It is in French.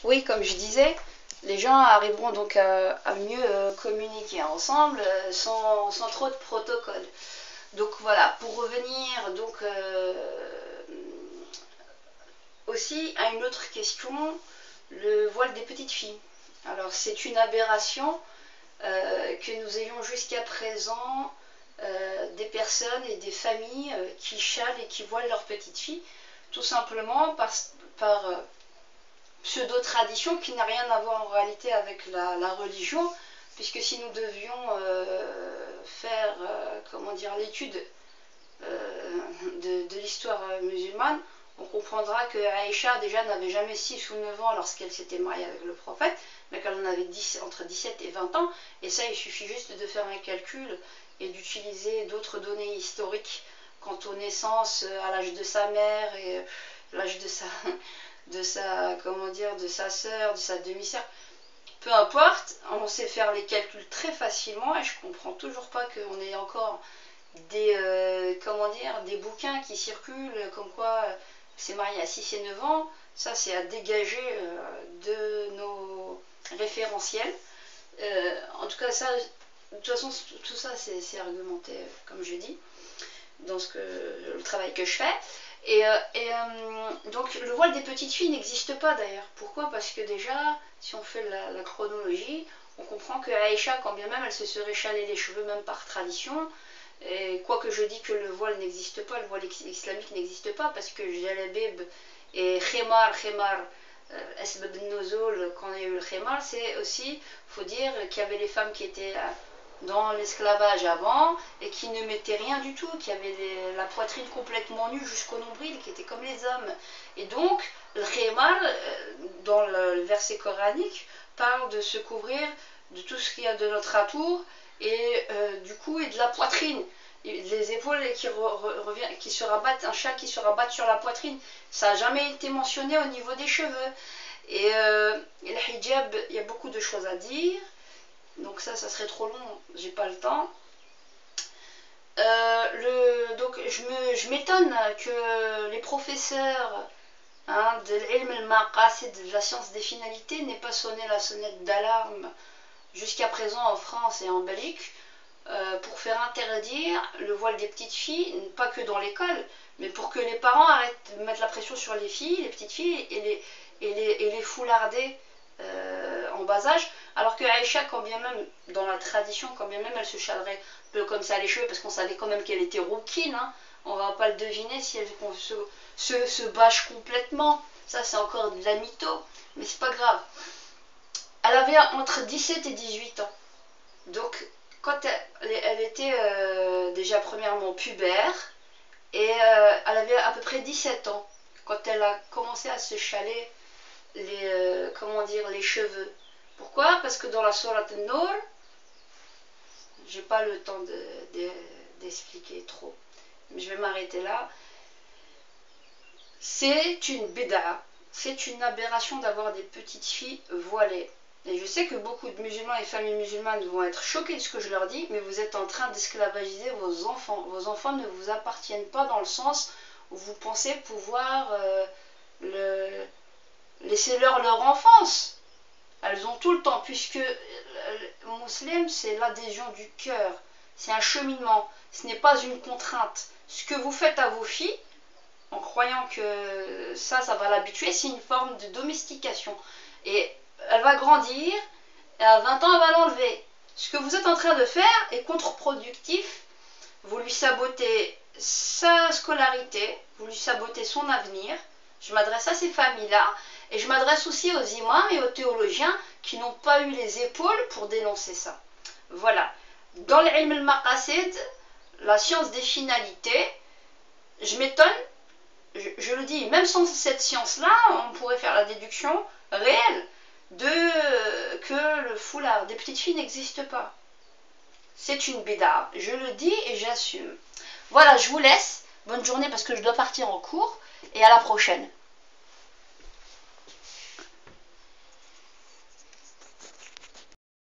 Oui, comme je disais, les gens arriveront donc à mieux communiquer ensemble sans trop de protocoles. Donc voilà, pour revenir donc aussi à une autre question, le voile des petites filles. Alors c'est une aberration que nous ayons jusqu'à présent des personnes et des familles qui châlent et qui voilent leurs petites filles, tout simplement par pseudo-tradition qui n'a rien à voir en réalité avec la religion, puisque si nous devions faire comment dire, l'étude de l'histoire musulmane, on comprendra que Aïcha déjà n'avait jamais 6 ou 9 ans lorsqu'elle s'était mariée avec le prophète, mais qu'elle en avait entre 17 et 20 ans, et ça il suffit juste de faire un calcul et d'utiliser d'autres données historiques quant aux naissances à l'âge de sa mère et l'âge comment dire, de sa sœur, de sa demi-sœur. Peu importe, on sait faire les calculs très facilement et je comprends toujours pas qu'on ait encore comment dire, des bouquins qui circulent comme quoi c'est marié à 6 et 9 ans. Ça c'est à dégager de nos référentiels. En tout cas, ça, de toute façon, tout ça c'est argumenté, comme je dis, dans le travail que je fais. Donc le voile des petites filles n'existe pas d'ailleurs. Pourquoi? Parce que déjà, si on fait la chronologie, on comprend que Aïcha, quand bien même elle se serait chalé les cheveux, même par tradition, et quoique je dis que le voile n'existe pas, le voile islamique n'existe pas, parce que Jalabib et Khimar, Asbab Nuzul, quand il y a eu le Khimar, c'est aussi, faut dire, qu'il y avait les femmes qui étaient dans l'esclavage avant et qui ne mettaient rien du tout, qui avaient la poitrine complètement nue jusqu'au nombril, qui étaient comme les hommes. Et donc, le khimar, dans le verset coranique, parle de se couvrir de tout ce qu'il y a de notre atour et du cou et de la poitrine. Les épaules qui se rabattent, un châle qui se rabatte sur la poitrine. Ça n'a jamais été mentionné au niveau des cheveux. Et le hijab, il y a beaucoup de choses à dire. Donc ça serait trop long, j'ai pas le temps. Donc je m'étonne que les professeurs de l'ilm al-maqasid, de la science des finalités, n'aient pas sonné la sonnette d'alarme jusqu'à présent en France et en Belgique pour faire interdire le voile des petites filles, pas que dans l'école, mais pour que les parents arrêtent de mettre la pression sur les filles, les petites filles, et les foularder en bas âge, alors que Aïcha, quand bien même, dans la tradition, quand bien même elle se chalerait un peu comme ça les cheveux, parce qu'on savait quand même qu'elle était rouquine, hein, on va pas le deviner si elle se bâche complètement, ça c'est encore de la mytho, mais c'est pas grave. Elle avait entre 17 et 18 ans, donc quand elle était déjà premièrement pubère, et elle avait à peu près 17 ans, quand elle a commencé à se chaler comment dire, les cheveux. Pourquoi? Parce que dans la Sourate An-Nur, j'ai pas le temps d'expliquer trop, mais je vais m'arrêter là. C'est une bid'a, c'est une aberration d'avoir des petites filles voilées. Et je sais que beaucoup de musulmans et familles musulmanes vont être choqués de ce que je leur dis, mais vous êtes en train d'esclavagiser vos enfants. Vos enfants ne vous appartiennent pas dans le sens où vous pensez pouvoir laisser-leur leur enfance. Elles ont tout le temps, puisque le musulman, c'est l'adhésion du cœur. C'est un cheminement, ce n'est pas une contrainte. Ce que vous faites à vos filles, en croyant que ça va l'habituer, c'est une forme de domestication. Et elle va grandir, et à 20 ans, elle va l'enlever. Ce que vous êtes en train de faire est contre-productif. Vous lui sabotez sa scolarité, vous lui sabotez son avenir. Je m'adresse à ces familles-là, et je m'adresse aussi aux imams et aux théologiens qui n'ont pas eu les épaules pour dénoncer ça. Voilà. Dans l'ilm al-maqasid, la science des finalités, je m'étonne, je le dis, même sans cette science-là, on pourrait faire la déduction réelle que le foulard des petites filles n'existe pas. C'est une bid'a, je le dis et j'assume. Voilà, je vous laisse. Bonne journée parce que je dois partir en cours et à la prochaine.